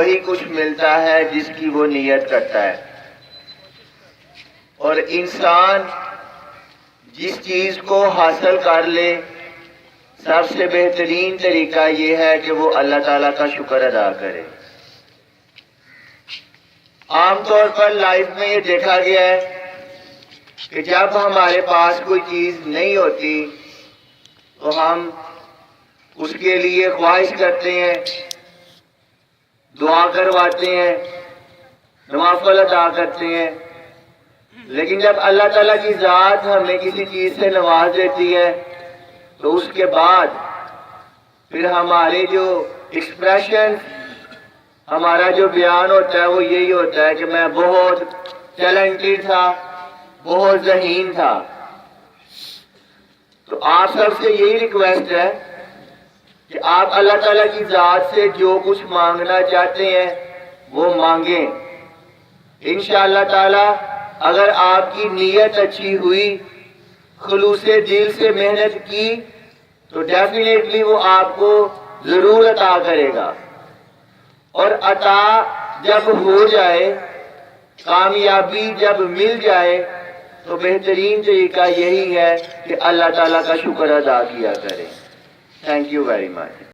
وہی کچھ ملتا ہے جس کی وہ نیت کرتا ہے. اور انسان جس چیز کو حاصل کر لے سب سے بہترین طریقہ یہ ہے کہ وہ اللہ تعالیٰ کا شکر ادا کرے. عام طور پر لائف میں یہ دیکھا گیا ہے کہ جب ہمارے پاس کوئی چیز نہیں ہوتی تو ہم اس کے لیے خواہش کرتے ہیں، دعا کرواتے ہیں، نوافل ادا کرتے ہیں. لیکن جب اللہ تعالیٰ کی ذات ہمیں کسی چیز سے نواز دیتی ہے تو اس کے بعد پھر ہمارے جو ایکسپریشن، ہمارا جو بیان ہوتا ہے وہ یہی ہوتا ہے کہ میں بہت ٹیلنٹڈ تھا، بہت ذہین تھا. تو آپ سب سے یہی ریکویسٹ ہے کہ آپ اللہ تعالیٰ کی ذات سے جو کچھ مانگنا چاہتے ہیں وہ مانگیں. انشاءاللہ تعالی اگر آپ کی نیت اچھی ہوئی، خلوص دل سے محنت کی تو ڈیفینیٹلی وہ آپ کو ضرور عطا کرے گا. اور عطا جب ہو جائے، کامیابی جب مل جائے تو بہترین طریقہ یہی ہے کہ اللہ تعالیٰ کا شکر ادا کیا کریں. Thank you very much.